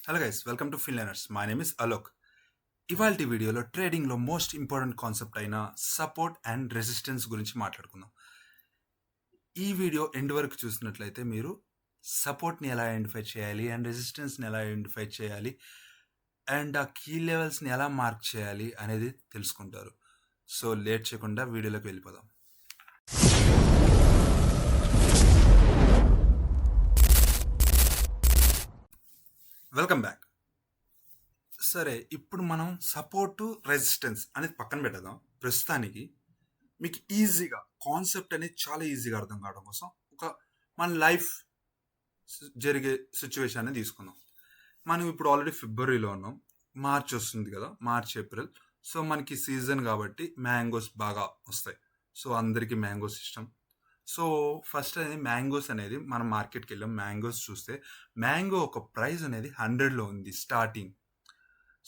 Hello guys, welcome to Finlearners. My name is Alok. ఇవాల్టి వీడియోలో ట్రేడింగ్లో మోస్ట్ ఇంపార్టెంట్ కాన్సెప్ట్ అయిన సపోర్ట్ అండ్ రెసిస్టెన్స్ గురించి మాట్లాడుకుందాం. ఈ వీడియో ఎండ్ వరకు చూసినట్లయితే మీరు సపోర్ట్ని ఎలా ఐడెంటిఫై చేయాలి అండ్ రెసిస్టెన్స్ని ఎలా ఐడెంటిఫై చేయాలి అండ్ ఆ కీ లెవెల్స్ని ఎలా మార్క్ చేయాలి అనేది తెలుసుకుంటారు. సో లేట్ చేయకుండా వీడియోలోకి వెళ్ళిపోదాం. Welcome back. సరే, ఇప్పుడు మనం సపోర్టు రెసిస్టెన్స్ అనేది పక్కన పెట్టేద్దాం. ప్రస్తుతానికి మీకు ఈజీగా కాన్సెప్ట్ అనేది చాలా ఈజీగా అర్థం కావడం కోసం మన లైఫ్ జరిగే సిచ్యువేషన్ అనేది తీసుకుందాం. మనం ఇప్పుడు ఆల్రెడీ ఫిబ్రవరిలో ఉన్నాం. మార్చ్ వస్తుంది కదా, మార్చ్ ఏప్రిల్. సో మనకి సీజన్ కాబట్టి మ్యాంగోస్ బాగా వస్తాయి. సో అందరికీ మ్యాంగోస్ ఇష్టం. సో ఫస్ట్ అనేది మ్యాంగోస్ అనేది మనం మార్కెట్కి వెళ్ళాం. మ్యాంగోస్ చూస్తే మ్యాంగో ఒక ప్రైస్ అనేది 100లో ఉంది.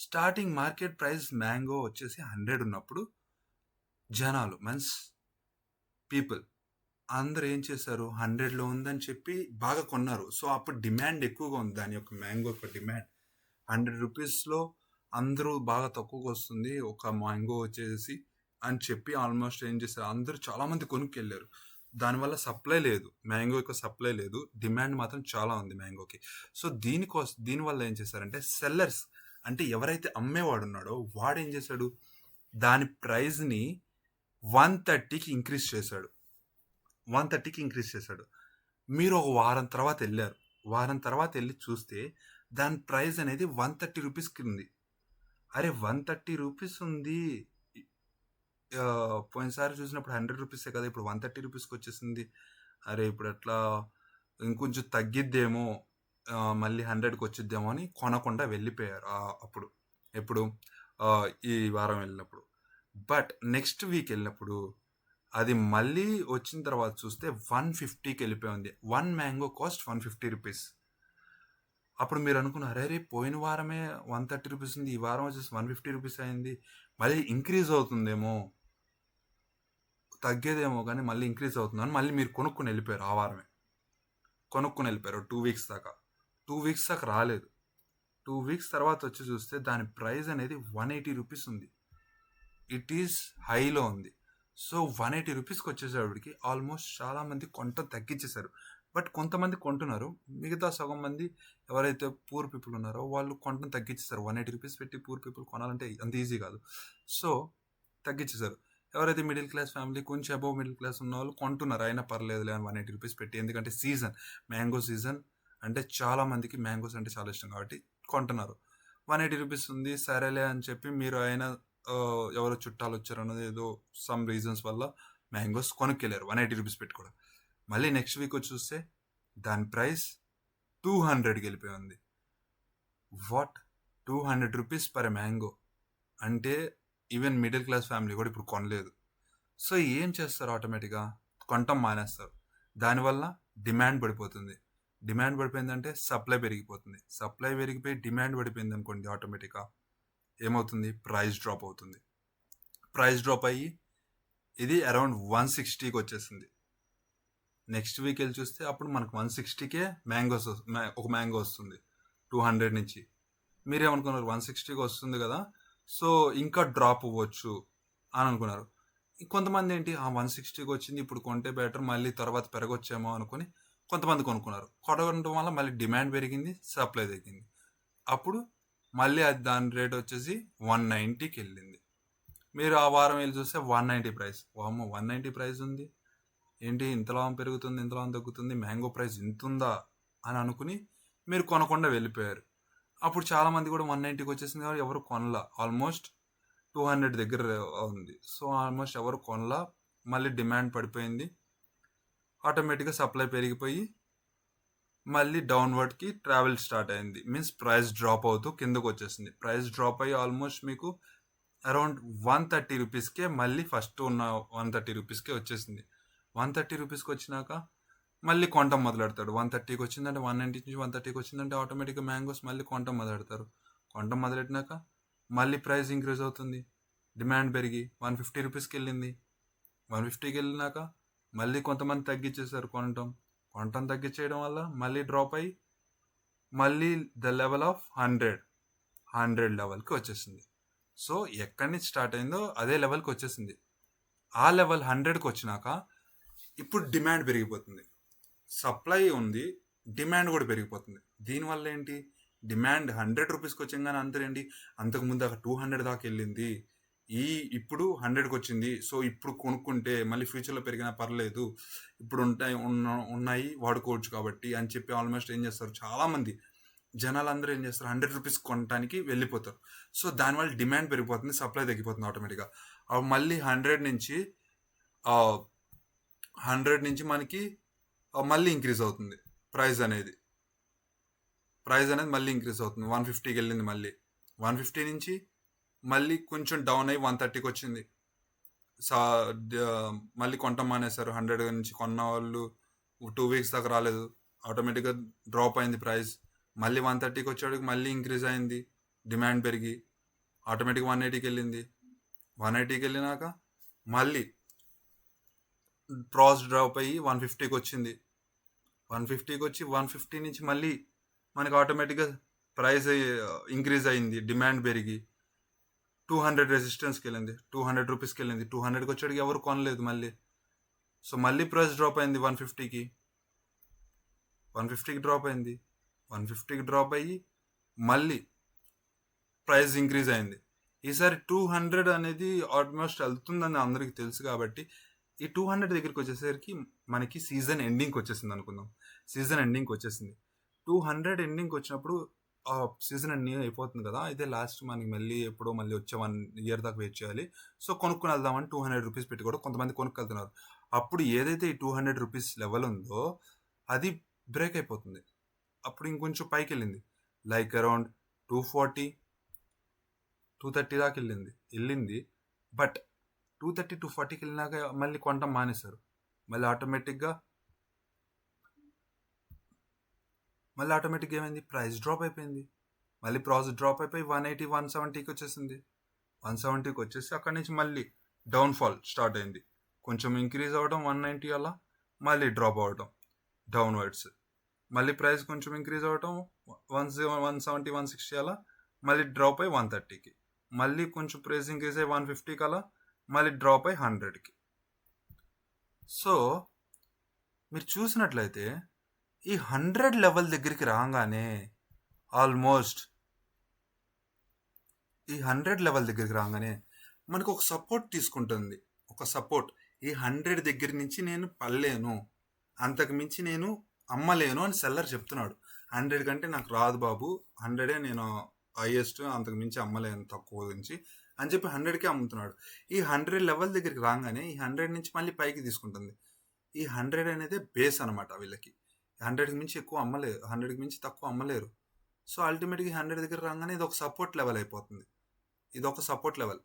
స్టార్టింగ్ మార్కెట్ ప్రైస్ మ్యాంగో వచ్చేసి 100 ఉన్నప్పుడు జనాలు మీన్స్ పీపుల్ అందరూ ఏం చేశారు, 100లో ఉందని చెప్పి బాగా కొన్నారు. సో అప్పుడు డిమాండ్ ఎక్కువగా ఉంది. దాని యొక్క మ్యాంగో యొక్క డిమాండ్ 100 రూపీస్లో అందరూ బాగా తక్కువగా వస్తుంది ఒక మ్యాంగో వచ్చేసి అని చెప్పి ఆల్మోస్ట్ ఏం చేశారు, అందరూ చాలామంది కొనుక్కెళ్ళారు. దానివల్ల సప్లై లేదు, మ్యాంగో యొక్క సప్లై లేదు, డిమాండ్ మాత్రం చాలా ఉంది మ్యాంగోకి. సో దీనివల్ల ఏం చేశారంటే సెల్లర్స్ అంటే ఎవరైతే అమ్మేవాడు ఉన్నాడో వాడు ఏం చేశాడు, దాని ప్రైస్ని 130కి ఇంక్రీజ్ చేశాడు. 130కి ఇంక్రీజ్ చేశాడు. మీరు ఒక వారం తర్వాత వెళ్ళారు. వారం తర్వాత వెళ్ళి చూస్తే దాని ప్రైస్ అనేది 130 రూపీస్కి ఉంది. అరే 130 రూపీస్ ఉంది, పోయినసారి చూసినప్పుడు 100 రూపీసే కదా, ఇప్పుడు 130 రూపీస్కి వచ్చేసింది. అరే ఇప్పుడు అట్లా ఇంకొంచెం తగ్గిద్దేమో, మళ్ళీ 100కి వచ్చిద్దేమో అని కొనకుండా వెళ్ళిపోయారు అప్పుడు. ఎప్పుడు ఈ వారం వెళ్ళినప్పుడు. బట్ నెక్స్ట్ వీక్ వెళ్ళినప్పుడు అది మళ్ళీ వచ్చిన తర్వాత చూస్తే 150కి వెళ్ళిపోయింది. 1 మ్యాంగో కాస్ట్ 150 రూపీస్. అప్పుడు మీరు అనుకున్నారు, అరే పోయిన వారమే 130 రూపీస్ ఉంది, ఈ వారం వచ్చేసి 150 రూపీస్ అయింది, మళ్ళీ ఇంక్రీజ్ అవుతుందేమో, తగ్గేదేమో కానీ మళ్ళీ ఇంక్రీజ్ అవుతుందని మళ్ళీ మీరు కొనుక్కుని వెళ్ళిపోయారు. ఆ వారమే కొనుక్కుని వెళ్ళిపోయారు 2 వీక్స్ దాకా. 2 వీక్స్ దాకా రాలేదు. 2 వీక్స్ తర్వాత వచ్చి చూస్తే దాని ప్రైస్ అనేది 180 రూపీస్ ఉంది. ఇట్ ఈస్ హైలో ఉంది. సో 180 రూపీస్కి వచ్చేసేవాడికి ఆల్మోస్ట్ చాలామంది కొనటం తగ్గించేశారు. బట్ కొంతమంది కొంటున్నారు. మిగతా సగం మంది ఎవరైతే పూర్ పీపుల్ ఉన్నారో వాళ్ళు కొనటం తగ్గించేశారు. 180 రూపీస్ పెట్టి పూర్ పీపుల్ కొనాలంటే అంత ఈజీ కాదు. సో తగ్గించేశారు. ఎవరైతే మిడిల్ క్లాస్ ఫ్యామిలీ, కొంచెం అబౌవ్ మిడిల్ క్లాస్ ఉన్న వాళ్ళు కొంటున్నారు, అయినా పర్లేదులే అని 180 రూపీస్ పెట్టి. ఎందుకంటే సీజన్, మ్యాంగో సీజన్ అంటే చాలా మందికి మ్యాంగోస్ అంటే చాలా ఇష్టం కాబట్టి కొంటున్నారు. 180 రూపీస్ ఉంది సరేలే అని చెప్పి మీరు అయినా ఎవరో చుట్టాలు వచ్చారు అన్నది ఏదో సమ్ రీజన్స్ వల్ల మ్యాంగోస్ కొనుక్కెళ్ళారు 180 రూపీస్ పెట్టి కూడా. మళ్ళీ నెక్స్ట్ వీక్ వచ్చి చూస్తే దాని ప్రైస్ 200కి వెళ్ళిపోయి ఉంది. వాట్, 200 రూపీస్ పర్ మ్యాంగో అంటే ఈవెన్ మిడిల్ క్లాస్ ఫ్యామిలీ కూడా ఇప్పుడు కొనలేదు. సో ఏం చేస్తారు, ఆటోమేటిక్గా కొనటం మానేస్తారు. దానివల్ల డిమాండ్ పడిపోతుంది. డిమాండ్ పడిపోయిందంటే సప్లై పెరిగిపోతుంది. సప్లై పెరిగిపోయి డిమాండ్ పడిపోయింది అనుకోండి, ఆటోమేటిక్గా ఏమవుతుంది, ప్రైస్ డ్రాప్ అవుతుంది. ప్రైస్ డ్రాప్ అయ్యి ఇది అరౌండ్ 160కి వచ్చేసింది. నెక్స్ట్ వీక్ వెళ్ళి చూస్తే అప్పుడు మనకు 160కే ఒక మ్యాంగో వస్తుంది 200 నుంచి. మీరేమనుకున్నారు, 160కి వస్తుంది కదా, సో ఇంకా డ్రాప్ అవ్వచ్చు అని అనుకున్నారు. కొంతమంది ఏంటి, 160కి వచ్చింది ఇప్పుడు కొంటే బెటర్, మళ్ళీ తర్వాత పెరగొచ్చేమో అనుకుని కొంతమంది కొనుక్కున్నారు. కొనడం వల్ల మళ్ళీ డిమాండ్ పెరిగింది, సప్లై తగ్గింది. అప్పుడు మళ్ళీ అది దాని రేట్ వచ్చేసి 190కి వెళ్ళింది. మీరు ఆ వారం వెళ్ళి చూస్తే 190 ప్రైస్. వామ్మో 190 ప్రైస్ ఉంది ఏంటి, ఇంతలా పెరుగుతుంది, ఇంతలా తగ్గుతుంది, మ్యాంగో ప్రైస్ ఇంత ఉందా అని అనుకుని మీరు కొనకుండా వెళ్ళిపోయారు. అప్పుడు చాలామంది కూడా 190కి వచ్చేసింది కాబట్టి ఎవరు కొనలా. ఆల్మోస్ట్ 200 దగ్గర ఉంది. సో ఆల్మోస్ట్ ఎవరు కొనలా. మళ్ళీ డిమాండ్ పడిపోయింది, ఆటోమేటిక్గా సప్లై పెరిగిపోయి మళ్ళీ డౌన్వర్డ్కి ట్రావెల్ స్టార్ట్ అయింది. మీన్స్ ప్రైస్ డ్రాప్ అవుతూ కిందకు వచ్చేసింది. ప్రైస్ డ్రాప్ అయ్యి ఆల్మోస్ట్ మీకు అరౌండ్ 130 రూపీస్కే మళ్ళీ ఫస్ట్ ఉన్న 130 రూపీస్కే వచ్చేసింది. 130 రూపీస్కి వచ్చినాక మళ్ళీ కొనటం మొదలెడతాడు. 130కి వచ్చిందంటే 190 నుంచి 130కి వచ్చిందంటే ఆటోమేటిక్గా మ్యాంగోస్ మళ్ళీ కొనటం మొదలెడతారు. కొనటం మొదలెట్టినాక మళ్ళీ ప్రైస్ ఇంక్రీజ్ అవుతుంది. డిమాండ్ పెరిగి 150 రూపీస్కి వెళ్ళింది. 150కి వెళ్ళినాక మళ్ళీ కొంతమంది తగ్గించేశారు కొనటం తగ్గించేయడం వల్ల మళ్ళీ డ్రాప్ అయ్యి మళ్ళీ ద లెవెల్ ఆఫ్ 100 లెవెల్కి వచ్చేసింది. సో ఎక్కడి నుంచి స్టార్ట్ అయిందో అదే లెవెల్కి వచ్చేసింది. ఆ లెవెల్ 100కి వచ్చినాక ఇప్పుడు డిమాండ్ పెరిగిపోతుంది. సప్లై ఉంది, డిమాండ్ కూడా పెరిగిపోతుంది. దీనివల్ల ఏంటి, డిమాండ్ 100 రూపీస్కి వచ్చిందని అంతేంటి, అంతకుముందు అక్కడ 200 దాకా వెళ్ళింది, ఇప్పుడు 100కి వచ్చింది. సో ఇప్పుడు కొనుక్కుంటే మళ్ళీ ఫ్యూచర్లో పెరిగినా పర్లేదు, ఇప్పుడు ఉన్నాయి వాడుకోవచ్చు కాబట్టి అని చెప్పి ఆల్మోస్ట్ ఏం చేస్తారు, చాలామంది జనాలందరూ ఏం చేస్తారు, 100 రూపీస్ కొనడానికి వెళ్ళిపోతారు. సో దానివల్ల డిమాండ్ పెరిగిపోతుంది, సప్లై తగ్గిపోతుంది ఆటోమేటిక్గా. మళ్ళీ 100 నుంచి మనకి మళ్ళీ ఇంక్రీజ్ అవుతుంది ప్రైస్ అనేది మళ్ళీ ఇంక్రీజ్ అవుతుంది. 150కి వెళ్ళింది, మళ్ళీ 150 నుంచి మళ్ళీ కొంచెం డౌన్ అయ్యి 130కి వచ్చింది. మళ్ళీ కొనటం మానేశారు. 100 నుంచి కొన్న వాళ్ళు 2 వీక్స్ దాకా రాలేదు, ఆటోమేటిక్గా డ్రాప్ అయింది ప్రైస్. మళ్ళీ 130కి వచ్చేటికి మళ్ళీ ఇంక్రీజ్ అయింది, డిమాండ్ పెరిగి ఆటోమేటిక్గా 180కి వెళ్ళింది. 180కి వెళ్ళినాక మళ్ళీ ప్రాస్ డ్రాప్ అయ్యి 150కి వచ్చింది. 150కి వచ్చి 150 నుంచి మళ్ళీ మనకి ఆటోమేటిక్గా ప్రైస్ ఇంక్రీజ్ అయింది, డిమాండ్ పెరిగి 200 రెసిస్టెన్స్కి వెళ్ళింది, 200 రూపీస్కి వెళ్ళింది. 200కి వచ్చేటికి ఎవరు కొనలేదు మళ్ళీ. సో మళ్ళీ ప్రైస్ డ్రాప్ అయింది 150కి డ్రాప్ అయింది. 150కి డ్రాప్ అయ్యి మళ్ళీ ప్రైస్ ఇంక్రీజ్ అయింది. ఈసారి 200 అనేది ఆల్మోస్ట్ వెళ్తుందని అందరికీ తెలుసు కాబట్టి ఈ 200 దగ్గరికి వచ్చేసరికి మనకి సీజన్ ఎండింగ్కి వచ్చేసింది అనుకుందాం. సీజన్ ఎండింగ్కి వచ్చేసింది. 200 ఎండింగ్కి వచ్చినప్పుడు సీజన్ ఎండింగ్ అయిపోతుంది కదా, అయితే లాస్ట్ మనకి మళ్ళీ ఎప్పుడో మళ్ళీ వచ్చే 1 ఇయర్ దాకా వెయిట్ చేయాలి. సో కొనుక్కుని వెళ్దామని 200 రూపీస్ పెట్టి కూడా కొంతమంది కొనుక్కెళ్తున్నారు. అప్పుడు ఏదైతే ఈ 200 రూపీస్ లెవెల్ ఉందో అది బ్రేక్ అయిపోతుంది. అప్పుడు ఇంకొంచెం పైకి వెళ్ళింది, లైక్ అరౌండ్ 240 230 దాకా వెళ్ళింది. బట్ 230 240కి వెళ్ళినాక మళ్ళీ కొనటం మానేశారు. మళ్ళీ ఆటోమేటిక్గా ఏమైంది, ప్రైస్ డ్రాప్ అయిపోయింది. మళ్ళీ ప్రాస్ డ్రాప్ అయిపోయి 180 170కి వచ్చేసింది. 170కి వచ్చేసి అక్కడి నుంచి మళ్ళీ డౌన్ఫాల్ స్టార్ట్ అయింది. కొంచెం ఇంక్రీజ్ అవ్వడం 190 అలా, మళ్ళీ డ్రాప్ అవ్వడం డౌన్వర్డ్స్. మళ్ళీ ప్రైస్ కొంచెం ఇంక్రీజ్ అవ్వడం 170 160 అలా, మళ్ళీ డ్రాప్ అయ్యి 130కి. మళ్ళీ కొంచెం ప్రైస్ ఇంక్రీజ్ అయ్యి 150కి అలా, మళ్ళీ డ్రాప్ అయ్యి 100కి. సో మీరు చూసినట్లయితే ఈ 100 లెవెల్ దగ్గరికి రాగానే ఆల్మోస్ట్ ఈ 100 లెవెల్ దగ్గరికి రాగానే మనకు ఒక సపోర్ట్ తీసుకుంటుంది. ఒక సపోర్ట్, ఈ 100 దగ్గర నుంచి నేను పడలేను, అంతకు మించి నేను అమ్మలేను అని సెల్లర్ చెప్తున్నాడు. 100 కంటే నాకు రాదు బాబు, 100 నేను హైయెస్ట్, అంతకు మించి అమ్మలేను తక్కువ నుంచి అని చెప్పి 100కే అమ్ముతున్నాడు. ఈ 100 లెవెల్ దగ్గరికి రాగానే ఈ 100 నుంచి మళ్ళీ పైకి తీసుకుంటుంది. ఈ 100 అనేది బేస్ అనమాట వీళ్ళకి. 100కి మించి ఎక్కువ అమ్మలేరు, 100కి మించి తక్కువ అమ్మలేరు. సో అల్టిమేట్గా 100 దగ్గర రాగానే ఇది ఒక సపోర్ట్ లెవెల్ అయిపోతుంది. ఇది ఒక సపోర్ట్ లెవెల్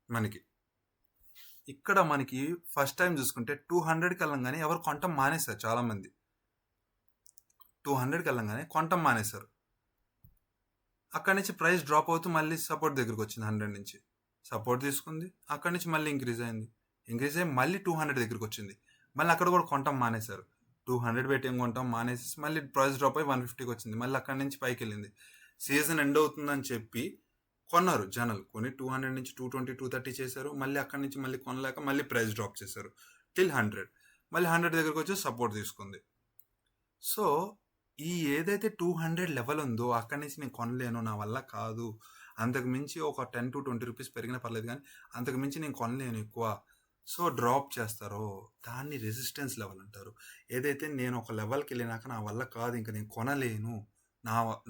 మనకి. ఇక్కడ మనకి ఫస్ట్ టైం చూసుకుంటే 200కి వెళ్ళంగానే ఎవరు కొనటం మానేశారు, చాలామంది 200కి వెళ్ళంగానే కొనటం మానేశారు. అక్కడి నుంచి ప్రైస్ డ్రాప్ అవుతూ మళ్ళీ సపోర్ట్ దగ్గరికి వచ్చింది. 100 నుంచి సపోర్ట్ తీసుకుంది, అక్కడి నుంచి మళ్ళీ ఇంక్రీజ్ అయ్యి మళ్ళీ 200 దగ్గరికి వచ్చింది. మళ్ళీ అక్కడ కూడా కొనటం మానేశారు. 200 పెట్టి ఏం కొంటాం మానేసి మళ్ళీ ప్రైస్ డ్రాప్ అయ్యి 150కి వచ్చింది. మళ్ళీ అక్కడి నుంచి పైకి వెళ్ళింది. సీజన్ ఎండ్ అవుతుందని చెప్పి కొన్నారు జనాలు, కొని 200 నుంచి 220 230 చేశారు. మళ్ళీ అక్కడి నుంచి మళ్ళీ కొనలేక మళ్ళీ ప్రైస్ డ్రాప్ చేశారు టిల్ 100. మళ్ళీ 100 దగ్గరకు వచ్చి సపోర్ట్ తీసుకుంది. సో ఈ ఏదైతే 200 లెవెల్ ఉందో అక్కడి నుంచి నేను కొనలేను, నా వల్ల కాదు, అంతకు మించి ఒక 10 to 20 రూపీస్ పెరిగినా పర్లేదు కానీ అంతకు మించి నేను కొనలేను ఎక్కువ, సో డ్రాప్ చేస్తారో దాన్ని రెసిస్టెన్స్ లెవెల్ అంటారు. ఏదైతే నేను ఒక లెవెల్కి వెళ్ళినాక నా వల్ల కాదు, ఇంకా నేను కొనలేను,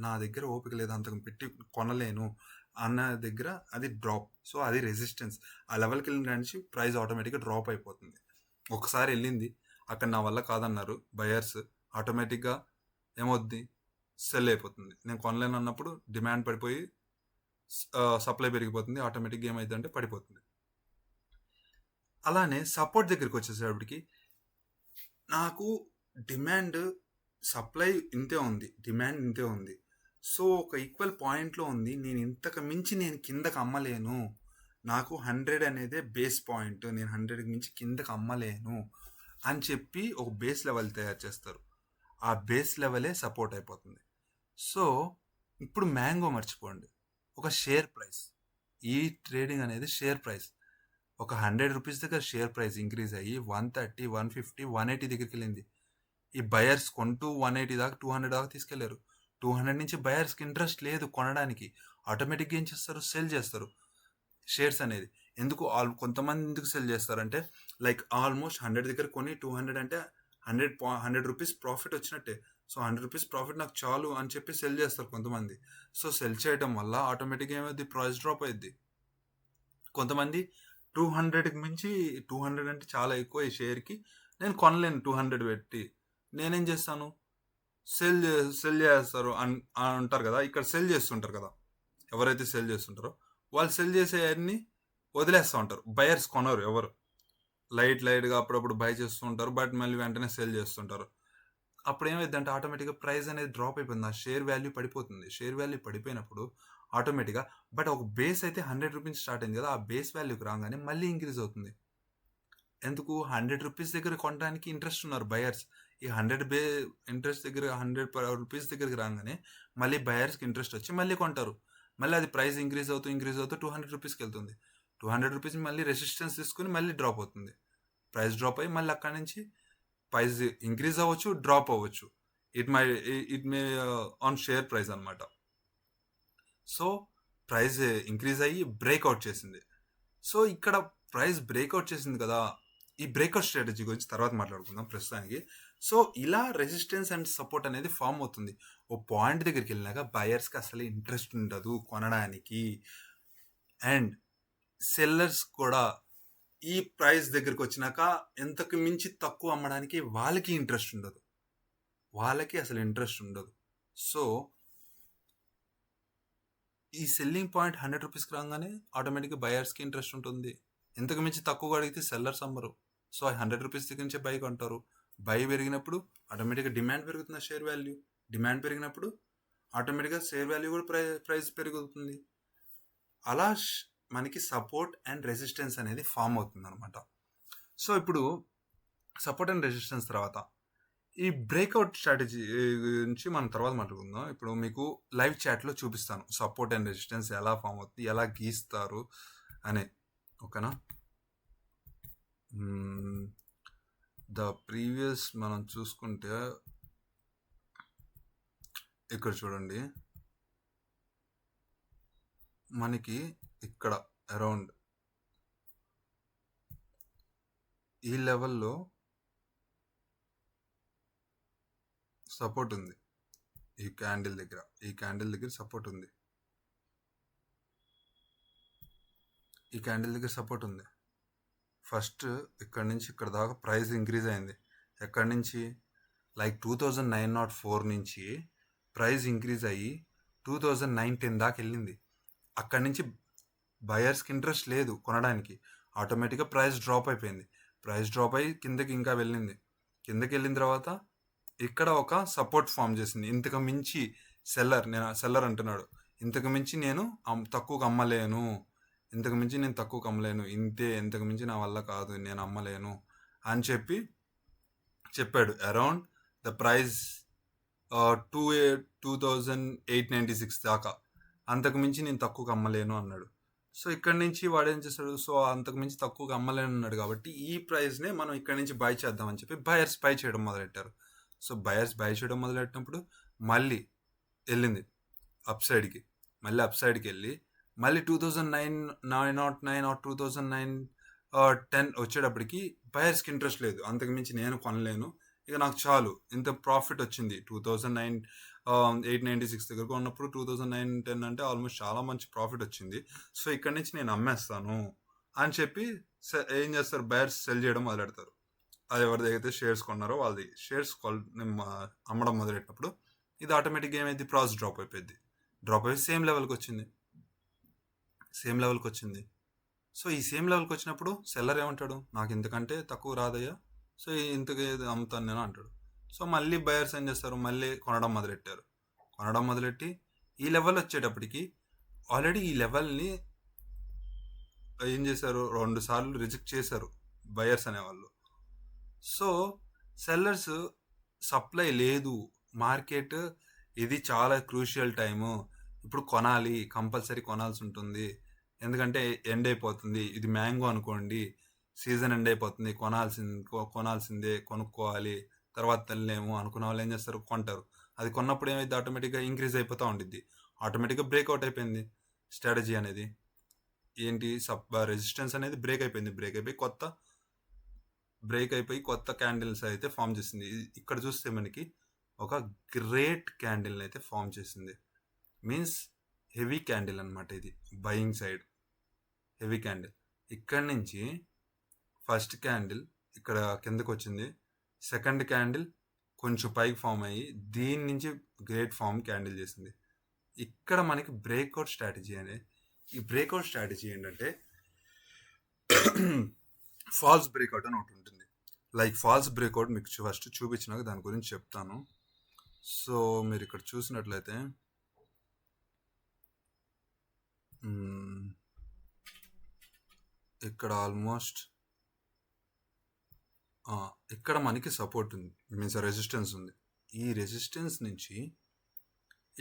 నా దగ్గర ఓపిక లేదు, అంతకు పెట్టి కొనలేను అన్న దగ్గర అది డ్రాప్. సో అది రెసిస్టెన్స్. ఆ లెవెల్కి వెళ్ళిన నుంచి ప్రైస్ ఆటోమేటిక్గా డ్రాప్ అయిపోతుంది. ఒకసారి వెళ్ళింది, అక్కడ నా వల్ల కాదన్నారు బయర్స్, ఆటోమేటిక్గా ఏమవుద్ది, సెల్ అయిపోతుంది. నేను కొనలేను అన్నప్పుడు డిమాండ్ పడిపోయి సప్లై పెరిగిపోతుంది, ఆటోమేటిక్గా ఏమైందంటే పడిపోతుంది. అలానే సపోర్ట్ దగ్గరికి వచ్చేసేటప్పటికి నాకు డిమాండ్ సప్లై ఇంతే ఉంది, డిమాండ్ ఇంతే ఉంది, సో ఒక ఈక్వల్ పాయింట్లో ఉంది, నేను ఇంతకు మించి నేను కిందకు అమ్మలేను, నాకు 100 అనేదే బేస్ పాయింట్, నేను 100కి మించి కిందకు అమ్మలేను అని చెప్పి ఒక బేస్ లెవెల్ తయారు చేస్తారు. ఆ బేస్ లెవెలే సపోర్ట్ అయిపోతుంది. సో ఇప్పుడు మ్యాంగో మర్చిపోండి, ఒక షేర్ ప్రైస్. ఈ ట్రేడింగ్ అనేది షేర్ ప్రైస్. ఒక 100 రూపీస్ దగ్గర షేర్ ప్రైస్ ఇంక్రీజ్ అయ్యి 130, 150, 180 దగ్గరికి వెళ్ళింది. ఈ బయర్స్ కొంటూ 180 దాకా, 200 దాకా తీసుకెళ్లారు. 200 నుంచి బయర్స్కి ఇంట్రెస్ట్ లేదు కొనడానికి. ఆటోమేటిక్గా ఏం చేస్తారు, సెల్ చేస్తారు షేర్స్ అనేది. ఎందుకు కొంతమంది ఎందుకు సెల్ చేస్తారంటే, లైక్ ఆల్మోస్ట్ 100 దగ్గర కొని 200 అంటే 100 రూపీస్ ప్రాఫిట్ వచ్చినట్టే. సో 100 రూపీస్ ప్రాఫిట్ నాకు చాలు అని చెప్పి సెల్ చేస్తారు కొంతమంది. సో సెల్ చేయడం వల్ల ఆటోమేటిక్గా ఏమైంది, ప్రైస్ డ్రాప్ అయ్యింది. కొంతమంది 200కి మించి, 200 అంటే చాలా ఎక్కువ ఈ షేర్కి, నేను కొనలేను 200 పెట్టి, నేనేం చేస్తాను, సెల్ చేస్తారు అంటారు కదా, ఇక్కడ సెల్ చేస్తుంటారు కదా, ఎవరైతే సెల్ చేస్తుంటారో వాళ్ళు సెల్ చేసేవన్నీ వదిలేస్తూ ఉంటారు. బయర్స్ కొనరు ఎవరు, లైట్గా అప్పుడప్పుడు బై చేస్తూ ఉంటారు, బట్ మళ్ళీ వెంటనే సెల్ చేస్తుంటారు. అప్పుడు ఏమైందంటే ఆటోమేటిక్గా ప్రైస్ అనేది డ్రాప్ అయిపోతుంది, ఆ షేర్ వాల్యూ పడిపోతుంది. షేర్ వాల్యూ పడిపోయినప్పుడు ఆటోమేటిక్గా, బట్ ఒక బేస్ అయితే 100 రూపీస్ స్టార్ట్ అయింది కదా, ఆ బేస్ వాల్యూకి రాగానే మళ్ళీ ఇంక్రీజ్ అవుతుంది. ఎందుకు, 100 రూపీస్ దగ్గర కొనడానికి ఇంట్రెస్ట్ ఉన్నారు బయర్స్. ఈ 100 రూపీస్ దగ్గరికి రాగానే మళ్ళీ బయర్స్కి ఇంట్రెస్ట్ వచ్చి మళ్ళీ కొంటారు. మళ్ళీ అది ప్రైస్ ఇంక్రీజ్ అవుతూ 200 రూపీస్కి వెళ్తుంది. 200 రూపీస్ మళ్ళీ రెసిస్టెన్స్ తీసుకుని మళ్ళీ డ్రాప్ అవుతుంది. ప్రైస్ డ్రాప్ అయ్యి మళ్ళీ అక్కడి నుంచి ప్రైస్ ఇంక్రీజ్ అవ్వచ్చు, డ్రాప్ అవ్వచ్చు. It may on share price అనమాట. సో ప్రైస్ ఇంక్రీజ్ అయ్యి బ్రేక్అవుట్ చేసింది. సో ఇక్కడ ప్రైస్ బ్రేక్అవుట్ చేసింది కదా, ఈ బ్రేక్అవుట్ స్ట్రాటజీ గురించి తర్వాత మాట్లాడుకుందాం ప్రస్తుతానికి. సో ఇలా రెసిస్టెన్స్ అండ్ సపోర్ట్ అనేది ఫామ్ అవుతుంది. ఓ పాయింట్ దగ్గరికి వెళ్ళినాక బయర్స్కి అసలు ఇంట్రెస్ట్ ఉండదు కొనడానికి, అండ్ సెల్లర్స్ కూడా ఈ ప్రైస్ దగ్గరికి వచ్చినాక ఎంతకు మించి తక్కువ అమ్మడానికి వాళ్ళకి ఇంట్రెస్ట్ ఉండదు, వాళ్ళకి అసలు ఇంట్రెస్ట్ ఉండదు. సో ఈ సెల్లింగ్ పాయింట్ 100 రూపీస్కి రాగానే ఆటోమేటిక్గా బయర్స్కి ఇంట్రెస్ట్ ఉంటుంది. ఎంతకు మించి తక్కువ అడిగితే సెల్లర్స్ అమ్మరు. సో 100 రూపీస్ దగ్గర నుంచే బై కొంటారు. బై పెరిగినప్పుడు ఆటోమేటిక్గా డిమాండ్ పెరుగుతుంది, షేర్ వాల్యూ. డిమాండ్ పెరిగినప్పుడు ఆటోమేటిక్గా షేర్ వాల్యూ కూడా ప్రైస్ పెరుగుతుంది. అలా మనకి సపోర్ట్ అండ్ రెసిస్టెన్స్ అనేది ఫామ్ అవుతుంది అనమాట. సో ఇప్పుడు సపోర్ట్ అండ్ రెసిస్టెన్స్ తర్వాత ఈ బ్రేక్అవుట్ స్ట్రాటజీ గురించి మనం తర్వాత మాట్లాడుకుందాం. ఇప్పుడు మీకు లైవ్ చాట్లో చూపిస్తాను సపోర్ట్ అండ్ రెసిస్టెన్స్ ఎలా ఫామ్ అవుతుంది, ఎలా గీస్తారు అని. ఓకేనా, ద ప్రీవియస్ మనం చూసుకుంటే ఇక్కడ చూడండి, మనకి ఇక్కడ అరౌండ్ ఈ లెవెల్లో సపోర్ట్ ఉంది. ఈ క్యాండిల్ దగ్గర సపోర్ట్ ఉంది. ఈ క్యాండిల్ దగ్గర సపోర్ట్ ఉంది. ఫస్ట్ ఇక్కడ నుంచి ఇక్కడ దాకా ప్రైస్ ఇంక్రీజ్ అయింది. ఎక్కడి నుంచి, లైక్ 2904 నుంచి ప్రైస్ ఇంక్రీజ్ అయ్యి 2910 దాకా వెళ్ళింది. అక్కడి నుంచి బయర్స్కి ఇంట్రెస్ట్ లేదు కొనడానికి, ఆటోమేటిక్గా ప్రైస్ డ్రాప్ అయిపోయింది. ప్రైస్ డ్రాప్ అయ్యి కిందకి ఇంకా వెళ్ళింది. కిందకి వెళ్ళిన తర్వాత ఇక్కడ ఒక సపోర్ట్ ఫామ్ చేసింది. ఇంతకు మించి సెల్లర్ అంటున్నాడు, ఇంతకు మించి నేను తక్కువకు అమ్మలేను, ఇంతకు మించి నేను తక్కువకు అమ్మలేను, ఇంతకు మించి నా వల్ల కాదు, నేను అమ్మలేను అని చెప్పాడు. అరౌండ్ ద ప్రైస్ 2896 దాకా, అంతకు మించి నేను తక్కువకు అమ్మలేను అన్నాడు. సో ఇక్కడి నుంచి వాడు ఏం చేస్తాడు, సో అంతకు మించి తక్కువగా అమ్మలేను అన్నాడు కాబట్టి ఈ ప్రైస్నే మనం ఇక్కడ నుంచి బై చేద్దామని చెప్పి బయర్స్ బై చేయడం మొదలెట్టారు. సో బయర్స్ బై చేయడం మొదలెట్టినప్పుడు మళ్ళీ వెళ్ళింది అప్ సైడ్కి వెళ్ళి మళ్ళీ 2009 ఆర్ 2010 వచ్చేటప్పటికి బయర్స్కి ఇంట్రెస్ట్ లేదు, అంతకుమించి నేను కొనలేను, ఇక నాకు చాలు, ఇంత ప్రాఫిట్ వచ్చింది. 896 దగ్గరకు ఉన్నప్పుడు 2009-10 అంటే ఆల్మోస్ట్ చాలా మంచి ప్రాఫిట్ వచ్చింది. సో ఇక్కడ నుంచి నేను అమ్మేస్తాను అని చెప్పి ఏం చేస్తారు, బయర్స్ సెల్ చేయడం మొదలెడతారు. అది ఎవరిదైతే షేర్స్ కొన్నారో వాళ్ళది షేర్స్ అమ్మడం మొదలెట్టినప్పుడు ఇది ఆటోమేటిక్గా ఏమైంది, ప్రైస్ డ్రాప్ అయిపోయింది. డ్రాప్ అయిపోయి సేమ్ లెవెల్కి వచ్చింది. సో ఈ సేమ్ లెవెల్కి వచ్చినప్పుడు సెల్లర్ ఏమంటాడు, నాకు ఇంతకంటే తక్కువ రాదయ్యా, సో ఇంతకు అమ్ముతాను నేను అంటాడు. సో మళ్ళీ బయర్స్ ఏం చేస్తారు, మళ్ళీ కొనడం మొదలెట్టి ఈ లెవెల్ వచ్చేటప్పటికి ఆల్రెడీ ఈ లెవెల్ని ఏం చేశారు, 2 సార్లు రిజెక్ట్ చేశారు బయర్స్ అనేవాళ్ళు. సో సెల్లర్స్ సప్లై లేదు, మార్కెట్ ఇది చాలా క్రూషియల్ టైము. ఇప్పుడు కొనాలి, కంపల్సరీ కొనాల్సి ఉంటుంది. ఎందుకంటే ఎండ్ అయిపోతుంది. ఇది మ్యాంగో అనుకోండి, సీజన్ ఎండ్ అయిపోతుంది, కొనాల్సిందే, కొనుక్కోవాలి, తర్వాత తినలేము అనుకున్న వాళ్ళు ఏం చేస్తారు, కొంటారు. అది కొన్నప్పుడు ఏమైంది, ఆటోమేటిక్గా ఇంక్రీజ్ అయిపోతూ ఉండిద్ది. ఆటోమేటిక్గా బ్రేక్అవుట్ అయిపోయింది స్ట్రాటజీ అనేది. ఏంటి, రెసిస్టెన్స్ అనేది బ్రేక్ అయిపోయింది. బ్రేక్ అయిపోయి కొత్త క్యాండిల్స్ అయితే ఫామ్ చేసింది. ఇక్కడ చూస్తే మనకి ఒక గ్రేట్ క్యాండిల్ని అయితే ఫామ్ చేసింది. మీన్స్ హెవీ క్యాండిల్ అనమాట ఇది, బయింగ్ సైడ్ హెవీ క్యాండిల్. ఇక్కడి నుంచి ఫస్ట్ క్యాండిల్ ఇక్కడ కిందకు వచ్చింది, సెకండ్ క్యాండిల్ కొంచెం పైకి ఫామ్ అయ్యి దీని నుంచి గ్రేట్ ఫామ్ క్యాండిల్ చేసింది. ఇక్కడ మనకి బ్రేక్అవుట్ స్ట్రాటజీ అనేది, ఈ బ్రేక్అవుట్ స్ట్రాటజీ ఏంటంటే ఫాల్స్ బ్రేక్అవుట్ అని ఒకటి ఉంటుంది. లైక్ ఫాల్స్ బ్రేక్అవుట్ మీకు ఫస్ట్ చూపించినాక దాని గురించి చెప్తాను. సో మీరు ఇక్కడ చూసినట్లయితే ఇక్కడ ఆల్మోస్ట్ ఇక్కడ మనకి సపోర్ట్ ఉంది, మీన్స్ రెసిస్టెన్స్ ఉంది. ఈ రెసిస్టెన్స్ నుంచి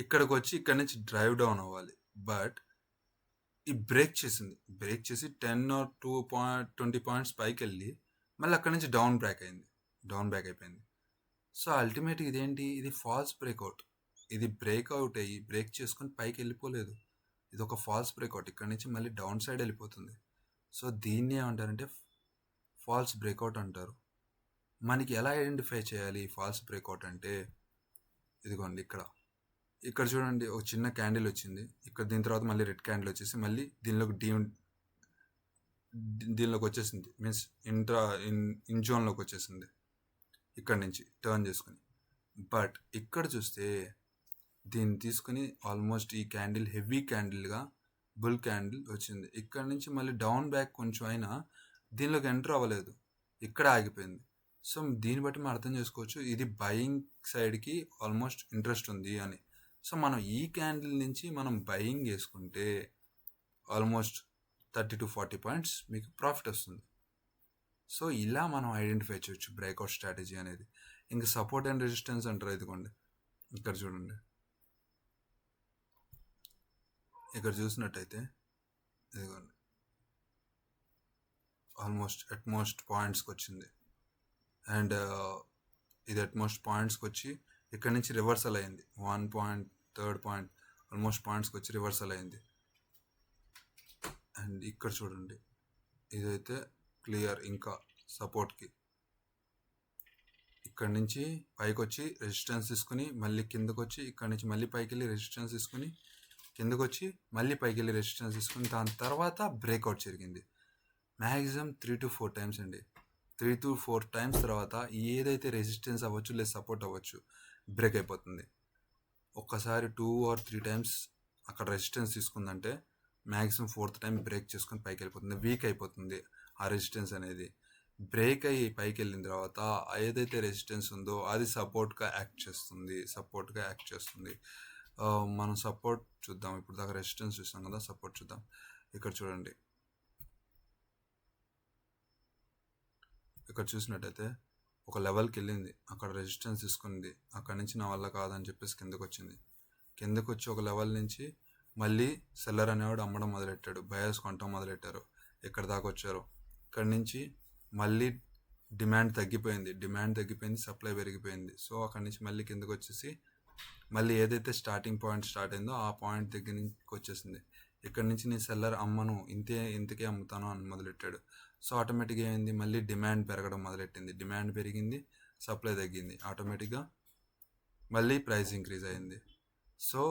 ఇక్కడికి వచ్చి ఇక్కడ నుంచి డ్రైవ్ డౌన్ అవ్వాలి. బట్ ఈ బ్రేక్ చేసి 10 or 20 పాయింట్స్ పైకి వెళ్ళి మళ్ళీ అక్కడ నుంచి డౌన్ బ్రేక్ అయిపోయింది. సో అల్టిమేట్గా ఇదేంటి, ఇది ఫాల్స్ బ్రేక్అవుట్. ఇది బ్రేక్అవుట్ అయ్యి బ్రేక్ చేసుకొని పైకి వెళ్ళిపోలేదు, ఇది ఒక ఫాల్స్ బ్రేక్అవుట్. ఇక్కడ నుంచి మళ్ళీ డౌన్ సైడ్ వెళ్ళిపోతుంది. సో దీన్ని ఏమంటారంటే ఫాల్స్ బ్రేక్అవుట్ అంటారు. మనకి ఎలా ఐడెంటిఫై చేయాలి ఫాల్స్ బ్రేక్అవుట్ అంటే, ఇదిగోండి ఇక్కడ చూడండి, ఒక చిన్న క్యాండిల్ వచ్చింది, ఇక్కడ దీని తర్వాత మళ్ళీ రెడ్ క్యాండిల్ వచ్చేసి మళ్ళీ దీనిలోకి వచ్చేసింది, మీన్స్ ఇన్ జోన్లోకి వచ్చేసింది ఇక్కడ నుంచి టర్న్ చేసుకుని. బట్ ఇక్కడ చూస్తే దీన్ని తీసుకుని ఆల్మోస్ట్ ఈ క్యాండిల్ హెవీ క్యాండిల్గా బుల్ క్యాండిల్ వచ్చింది. ఇక్కడ నుంచి మళ్ళీ డౌన్ బ్యాక్ కొంచెం అయినా దీనిలోకి ఎంటర్ అవ్వలేదు, ఇక్కడ ఆగిపోయింది. సో దీన్ని బట్టి మనం అర్థం చేసుకోవచ్చు ఇది బయింగ్ సైడ్కి ఆల్మోస్ట్ ఇంట్రెస్ట్ ఉంది అని. సో మనం ఈ క్యాండిల్ నుంచి మనం బయింగ్ చేసుకుంటే ఆల్మోస్ట్ 30 to 40 పాయింట్స్ మీకు ప్రాఫిట్ వస్తుంది. సో ఇలా మనం ఐడెంటిఫై చేయొచ్చు బ్రేక్అవుట్ స్ట్రాటజీ అనేది. ఇంకా సపోర్ట్ అండ్ రెసిస్టెన్స్ అంటారు, ఇదిగోండి ఇక్కడ చూడండి. ఇక్కడ చూసినట్టయితే ఇదిగోండి ఆల్మోస్ట్ అట్మోస్ట్ పాయింట్స్కి వచ్చింది. అండ్ ఇది అట్మోస్ట్ పాయింట్స్కి వచ్చి ఇక్కడ నుంచి రివర్సల్ అయింది. 1 point 3rd పాయింట్ ఆల్మోస్ట్ పాయింట్స్కి వచ్చి రివర్సల్ అయింది. అండ్ ఇక్కడ చూడండి, ఇదైతే క్లియర్. ఇంకా సపోర్ట్కి ఇక్కడ నుంచి పైకి వచ్చి రెసిస్టెన్స్ తీసుకుని మళ్ళీ కిందకు వచ్చి ఇక్కడ నుంచి మళ్ళీ పైకి వెళ్ళి రెసిస్టెన్స్ తీసుకుని కిందకు వచ్చి మళ్ళీ పైకి వెళ్ళి రెసిస్టెన్స్ తీసుకుని దాని తర్వాత బ్రేక్అవుట్ జరిగింది. మ్యాక్సిమం 3 to 4 టైమ్స్ అండి. 3 to 4 టైమ్స్ తర్వాత ఏదైతే రెసిస్టెన్స్ అవ్వచ్చు లేదా సపోర్ట్ అవ్వచ్చు బ్రేక్ అయిపోతుంది. ఒక్కసారి 2 or 3 టైమ్స్ అక్కడ రెసిస్టెన్స్ తీసుకుందంటే మ్యాక్సిమం 4th టైం బ్రేక్ చేసుకొని పైకి వెళ్ళిపోతుంది, వీక్ అయిపోతుంది ఆ రెసిస్టెన్స్ అనేది. బ్రేక్ అయ్యి పైకి వెళ్ళిన తర్వాత ఏదైతే రెసిస్టెన్స్ ఉందో అది సపోర్ట్గా యాక్ట్ చేస్తుంది. మనం సపోర్ట్ చూద్దాం. ఇప్పుడు దాకా రెసిస్టెన్స్ చూసాం కదా, సపోర్ట్ చూద్దాం. ఇక్కడ చూడండి, ఇక్కడ చూసినట్టయితే ఒక లెవెల్కి వెళ్ళింది, అక్కడ రెసిస్టెన్స్ తీసుకుంది, అక్కడ నుంచి నా వల్ల కాదని చెప్పేసి కిందకు వచ్చి ఒక లెవెల్ నుంచి మళ్ళీ సెల్లర్ అనేవాడు అమ్మడం మొదలెట్టాడు, బయర్స్ కొనటం మొదలెట్టారు, ఇక్కడ దాకా వచ్చారు. ఇక్కడ నుంచి మళ్ళీ డిమాండ్ తగ్గిపోయింది, సప్లై పెరిగిపోయింది. సో అక్కడ నుంచి మళ్ళీ కిందకు వచ్చేసి మళ్ళీ ఏదైతే స్టార్టింగ్ పాయింట్ స్టార్ట్ అయిందో ఆ పాయింట్ దగ్గర నుంచి వచ్చేసింది. ఇక్కడ నుంచి నేను సెల్లర్ అమ్మను, ఇంతకే అమ్ముతాను అని మొదలెట్టాడు. సో ఆటోమేటిక్గా ఏమైంది, మళ్ళీ డిమాండ్ పెరగడం మొదలెట్టింది. డిమాండ్ పెరిగింది, సప్లై తగ్గింది, ఆటోమేటిక్గా మళ్ళీ ప్రైస్ ఇంక్రీజ్ అయింది. సో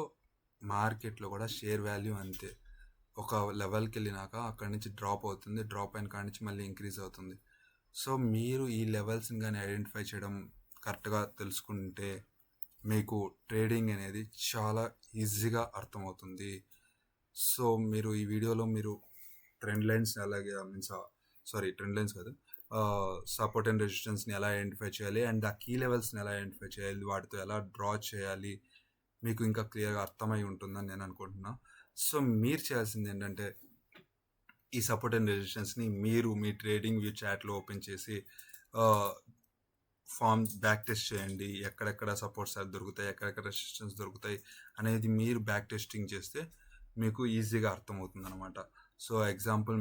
మార్కెట్లో కూడా షేర్ వాల్యూ అంతే, ఒక లెవెల్కి వెళ్ళినాక అక్కడి నుంచి డ్రాప్ అవుతుంది, డ్రాప్ అయిన కాడి నుంచి మళ్ళీ ఇంక్రీజ్ అవుతుంది. సో మీరు ఈ లెవెల్స్ని కానీ ఐడెంటిఫై చేయడం కరెక్ట్గా తెలుసుకుంటే మీకు ట్రేడింగ్ అనేది చాలా ఈజీగా అర్థమవుతుంది. సో మీరు ఈ వీడియోలో మీరు ట్రెండ్ లైన్స్ కాదు, సపోర్ట్ అండ్ రెసిస్టెన్స్ని ఎలా ఐడెంటిఫై చేయాలి అండ్ ఆ కీ లెవెల్స్ని ఎలా ఐడెంటిఫై చేయాలి, వాటితో ఎలా డ్రా చేయాలి మీకు ఇంకా క్లియర్గా అర్థమై ఉంటుందని నేను అనుకుంటున్నాను. సో మీరు చేయాల్సింది ఏంటంటే ఈ సపోర్ట్ అండ్ రెసిస్టెన్స్ని మీరు మీ ట్రేడింగ్ వ్యూ చాట్లో ఓపెన్ చేసి బ్యాక్ టెస్ట్ చేయండి, ఎక్కడెక్కడ సపోర్ట్స్ దొరుకుతాయి, ఎక్కడెక్కడ రెసిస్టెన్స్ దొరుకుతాయి అనేది మీరు బ్యాక్ టెస్టింగ్ చేస్తే మీకు ఈజీగా అర్థమవుతుంది అనమాట. సో ఎగ్జాంపుల్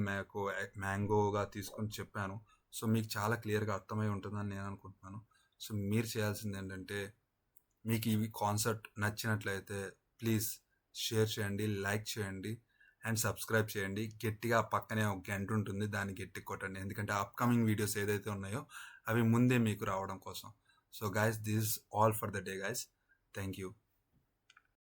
మ్యాంగోగా తీసుకొని చెప్పాను. సో మీకు చాలా క్లియర్గా అర్థమై ఉంటుందని నేను అనుకుంటున్నాను. సో మీరు చేయాల్సింది ఏంటంటే, మీకు ఈ కాన్సెప్ట్ నచ్చినట్లయితే ప్లీజ్ షేర్ చేయండి, లైక్ చేయండి అండ్ సబ్స్క్రైబ్ చేయండి. గట్టిగా పక్కనే ఒక గంట ఉంటుంది, దాన్ని గట్టి కొట్టండి, ఎందుకంటే అప్కమింగ్ వీడియోస్ ఏదైతే ఉన్నాయో అవి ముందే మీకు రావడం కోసం. So guys, this is all for the day guys. Thank you.